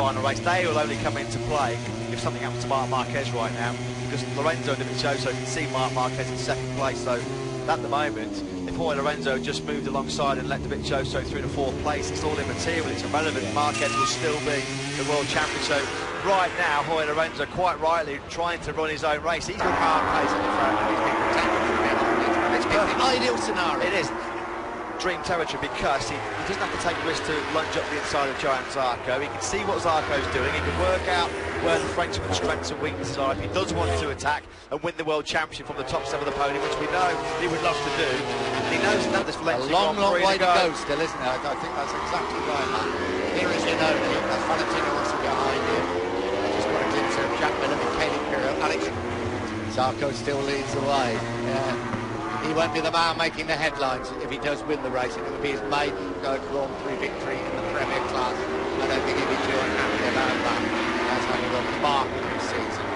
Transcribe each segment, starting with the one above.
final race. They will only come into play if something happens to Marc Marquez right now, because Lorenzo Dovizioso can see Marc Marquez in second place. So at the moment, if Jorge Lorenzo just moved alongside and let Dovizioso through to fourth place, it's all immaterial, it's irrelevant. Marquez will still be the world champion. So right now, Jorge Lorenzo, quite rightly, trying to run his own race. He's got hard pace at the front, and he's been protected from behind. It's perfect. Ideal scenario. It is dream territory, because he doesn't have to take a risk to lunge up the inside of giant Zarco. He can see what Zarco's doing. He can work out where the Frenchman's strengths and weaknesses are if he does want to attack and win the world championship from the top 7 of the podium, which we know he would love to do. And he knows that this Valencia a long way to go still, isn't it? I think that's exactly right, Matt. Here is Iannone, that's Valentino also behind him. Just got a glimpse of Jack Miller, Michele Pirro, Alex Zarco still leads the way. He won't be the man making the headlines if he does win the race, and it will be his maiden Grand Prix victory in the Premier class. I don't think he'll be too unhappy about that. That's having a remarkable season.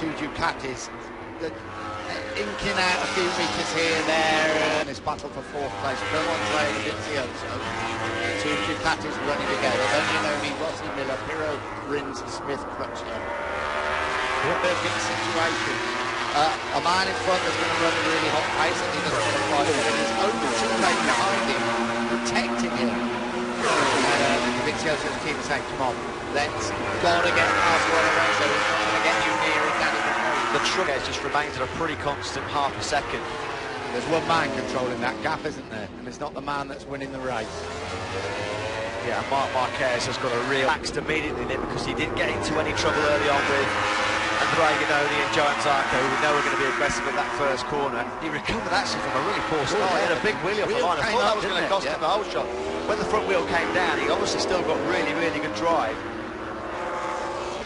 2 Ducatis, inking out a few metres here and there, and it's battle for 4th place. Berhasil and Dovizioso. 2 Ducatis running together. Then Iannone, Rossi, Miller, Pirro, Rins, Smith, Crutchlow. Perfect situation. A man in front that's going to run a really hot pace, and he doesn't want to fight it. There's only 2 men behind him, protecting him. Dovizioso's team saying, come on, let's gotta get past Jorge Lorenzo. He's not going to get you near his daddy. The trigger just remains at a pretty constant half a second. There's one man controlling that gap, isn't there? And it's not the man that's winning the race. Yeah, Marc Marquez has got a real axed immediately in it, because he didn't get into any trouble early on with Iannone and Giant Zarco, who we know are going to be aggressive at that first corner. He recovered actually from a really poor start. He had a big wheelie off the line. I thought that was going to cost him the whole shot. When the front wheel came down, he obviously still got really, really good drive.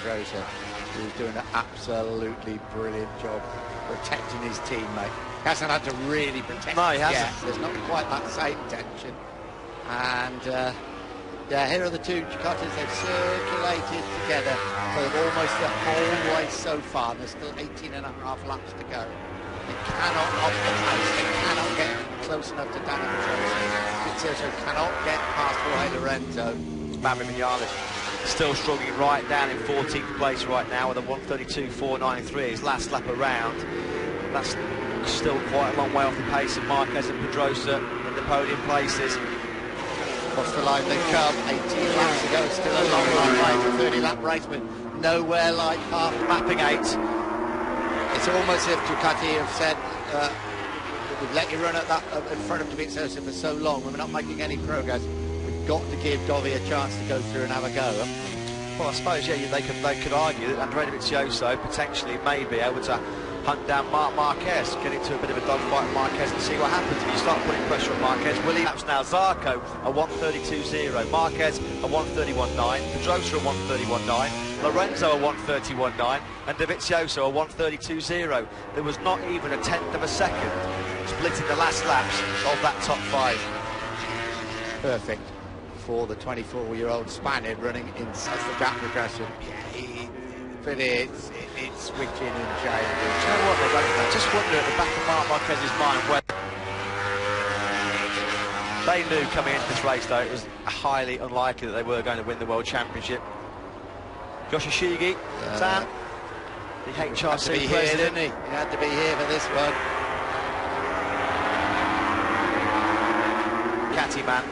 Rosa, who's doing an absolutely brilliant job protecting his teammate. He hasn't had to really protect him yet. There's not quite that same tension. And yeah, here are the 2 Ducatis. They've circulated together for almost the whole way so far. There's still 18.5 laps to go. They cannot up the pace. They cannot get close enough to Danny Dovizioso. Cannot get past Jorge Lorenzo. Maverick Vinales still struggling right down in 14th place right now with a 1:32.493. His last lap around. That's still quite a long way off the pace of Marquez and Pedrosa in the podium places. Across the line they come, 18 laps to go, still a long way, a 30-lap race, but nowhere like half. Mapping 8. It's almost as if Ducati have said, we've let you run at that in front of Dovizioso for so long, we're not making any progress. We've got to give Dovi a chance to go through and have a go. Well, I suppose, yeah, they could argue that Andrea Dovizioso potentially may be able to hunt down Marc Marquez, get into a bit of a dogfight with Marquez and see what happens if you start putting pressure on Marquez. Will he? That's now Zarco a 1:32.0, Marquez a 1:31.9, Pedrosa a 1:31.9, Lorenzo a 1:31.9, and Dovizioso a 1:32.0. There was not even a tenth of a second splitting the last laps of that top 5. Perfect for the 24-year-old Spaniard running in as the gap progression. Yeah, but it's switching and changing. Do you know what, I just wonder at the back of Marc Marquez's mind whether they knew coming into this race, though, it was highly unlikely that they were going to win the World Championship. Josh Ishigi, Sam, the HRC president. He had to be here for this one. Catty man.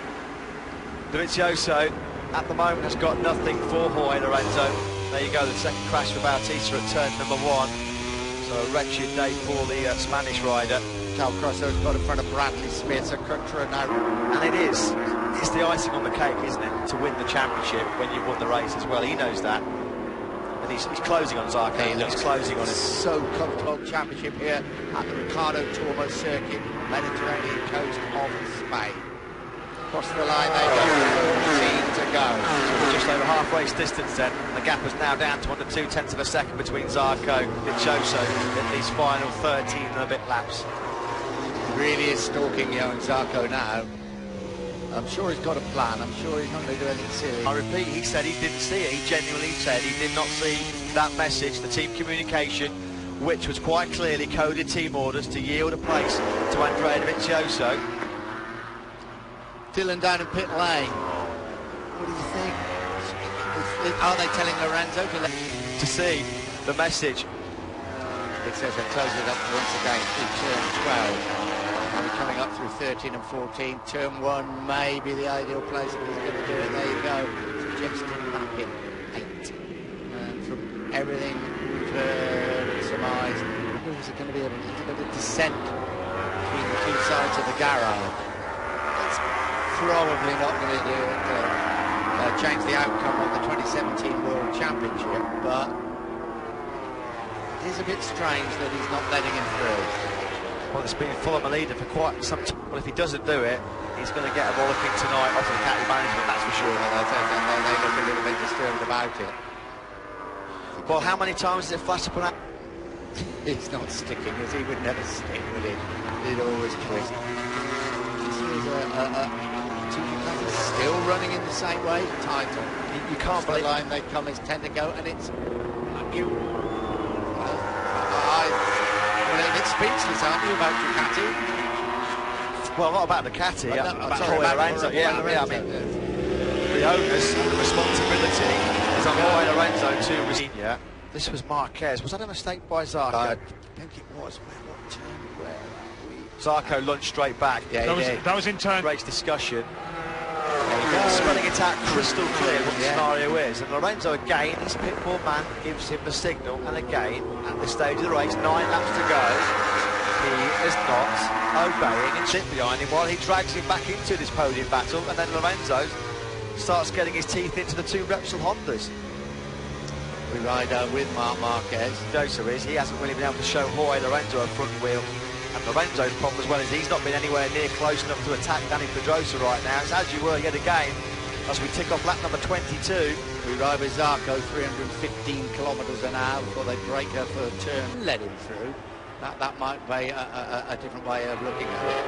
Dovizioso at the moment has got nothing for Jorge Lorenzo. There you go, the second crash for Bautista at turn number 1. So a wretched day for the Spanish rider. Cal Crosso's got in front of Bradley Smith, so Crutcher now. And it is. It's the icing on the cake, isn't it? To win the championship when you've won the race as well. He knows that. And he's closing on Zarco. He's closing on it. So comfortable championship here at the Ricardo Tormo circuit, Mediterranean coast of Spain. Across the line they go, 14 to go. So just over half race distance then. The gap is now down to under 2/10 of a second between Zarco and Dovizioso in these final 13 and a bit laps. He really is stalking Johan Zarco now. I'm sure he's got a plan. I'm sure he's not going to do anything silly. I repeat, he said he didn't see it. He genuinely said he did not see that message, the team communication, which was quite clearly coded team orders to yield a place to Andrea Dovizioso. Dylan down in pit lane. What do you think? Are they telling Lorenzo to see the message? It says they're closing it up once again through turn 12. And we're coming up through 13 and 14. Turn 1 may be the ideal place if he's going to do it. There you go. Just back in 8. And from everything we've heard and surmised, there's going to be a little bit of descent between the two sides of the garage. It's probably not going to do it. Change the outcome of the 2017 World Championship, but it is a bit strange that he's not letting him through. Well, it's been Fulham a leader for quite some time. Well, if he doesn't do it, he's going to get a rollicking tonight off of the caddy management, that's for sure. They look a little bit disturbed about it. Well, how many times has it flashed up on that? It's not sticking, as he would never stick with it. He'd always twist. This is still running in the same way. Title. You can't believe the line they come is 10 to go, and it's you. Well, a bit speechless, aren't you, about Ducati? Well, not about Ducati. About Lorenzo. Yeah, I mean, the onus and the responsibility is on Lorenzo to receive. This was Marquez. Was that a mistake by Zarco? I think it was. What turn? Where are we? Zarco lunged straight back. Yeah, that was in turn. Race discussion. Spelling it out crystal clear what the scenario is, and Lorenzo again, his pitbull man gives him the signal, and again at this stage of the race, 9 laps to go, he is not obeying and sit behind him while he drags him back into this podium battle, and then Lorenzo starts getting his teeth into the 2 Repsol Hondas. We ride with Marc Marquez. Pedrosa is, he hasn't really been able to show Jorge Lorenzo a front wheel. And Lorenzo's problem as well is he's not been anywhere near close enough to attack Dani Pedrosa right now. It's as you were yet again as we tick off lap number 22. We ride with Zarco 315 kilometres an hour before they break her for a turn. Let him through. That might be a different way of looking at it.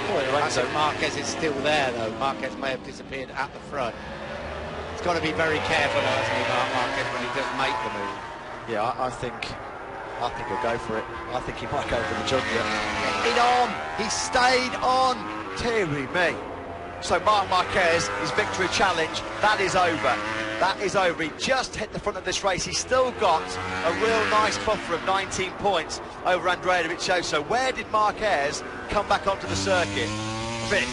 Boy, Lorenzo Marquez is still there though. Marquez may have disappeared at the front. He's got to be very careful, hasn't he, Marquez, when he does make the move. Yeah, I think he'll go for it. I think he might go for the jugular. Get on! He stayed on! Deary me. So Marc Marquez, his victory challenge, that is over. That is over. He just hit the front of this race. He's still got a real nice buffer of 19 points over Andrea Dovizioso. Where did Marquez come back onto the circuit? 5th.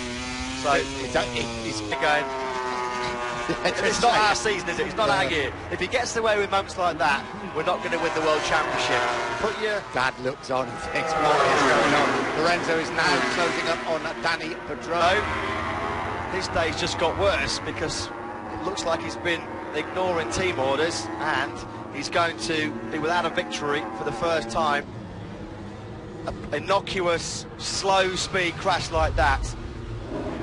So he's going. It's not our season, is it? It's not our year. If he gets away with moments like that, we're not going to win the World Championship. Put your dad looks on and thinks, what is going on? Lorenzo is now closing up on Dani Pedrosa. His day's just got worse because it looks like he's been ignoring team orders and he's going to be without a victory for the first time. An innocuous, slow-speed crash like that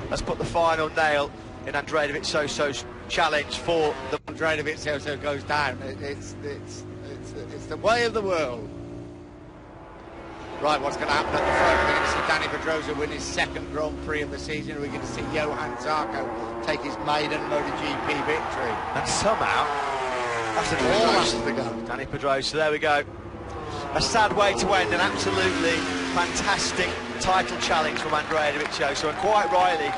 has put the final nail in Andrea Dovizioso's challenge for the... Andrea Dovizioso goes down. It's the way of the world. Right, what's going to happen at the front? We're going to see Dani Pedrosa win his 2nd Grand Prix of the season. We're going to see Johan Zarco take his maiden Motogp victory. And somehow, that's all has to go. Dani Pedrosa, there we go. A sad way to end an absolutely fantastic title challenge from Andrea Dovizioso, and quite rightly,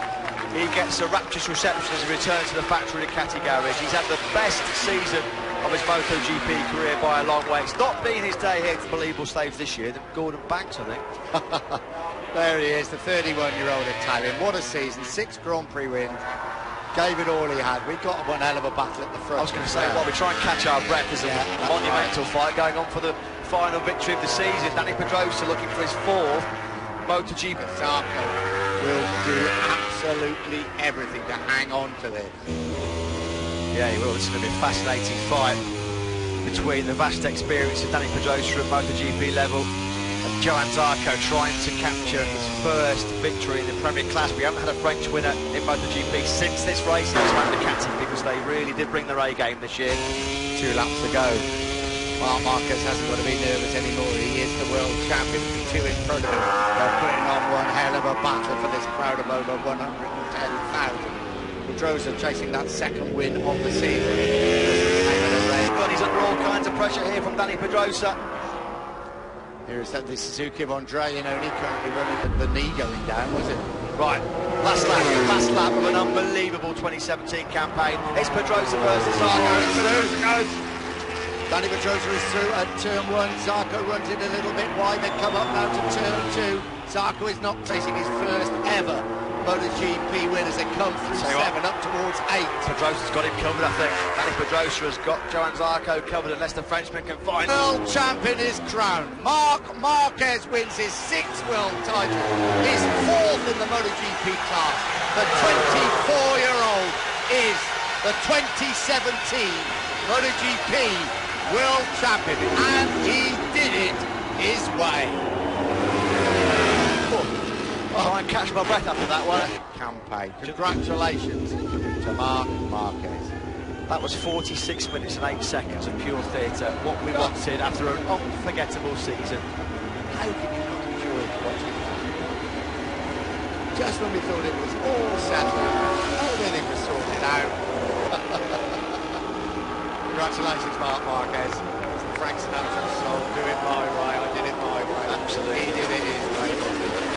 he gets a rapturous reception as he returns to the factory Ducati garage. He's had the best season of his MotoGP career by a long way. It's not been his day here for Believable Slaves this year, than Gordon Banks, I think. There he is, the 31-year-old Italian. What a season, 6 Grand Prix wins. Gave it all he had. We got one hell of a battle at the front. I was going to say, well, we try and catch our breath. There's a monumental fight going on for the final victory of the season. Dani Pedrosa looking for his 4th MotoGP. Zarco will do absolutely everything to hang on to this. Yeah, he will. It's going to be a fascinating fight between the vast experience of Dani Pedrosa at MotoGP level and Johan Zarco trying to capture his first victory in the Premier Class. We haven't had a French winner in MotoGP since this race. It was Ducati because they really did bring their A game this year. 2 laps to go. Marc Marquez hasn't got to be nervous anymore. He is the world champion, 2 in front of him. They're putting on one hell of a battle for this crowd of over 110,000. Pedrosa chasing that 2nd win of the season. He's under all kinds of pressure here from Dani Pedrosa. Here is the Suzuki of Andrea Iannone currently running the knee going down, was it? Right, last lap of an unbelievable 2017 campaign. It's Pedrosa versus Zarco. Pedrosa goes. Danny Pedrosa is through at turn 1. Zarco runs it a little bit wide. They come up now to turn 2. Zarco is not facing his first ever Motogp win as they come through 7 up towards 8. Pedrosa's got him covered, I think. Danny Pedrosa has got Johan Zarco covered unless the Frenchman can find him. World champion is crowned. Marquez wins his 6th world title, his 4th in the Motogp class. The 24-year-old is the 2017 Motogp world champion, and he did it his way. Try and catch my breath after that one. Campaign. Congratulations to Marc Marquez. That was 46 minutes and 8 seconds of pure theatre. What we wanted after an unforgettable season. How can you not enjoy watching that? Just when we thought it was all settled, everything was sorted out. Congratulations, Marc Marquez. It's the Frank Sinatra soul. Do it, Marc.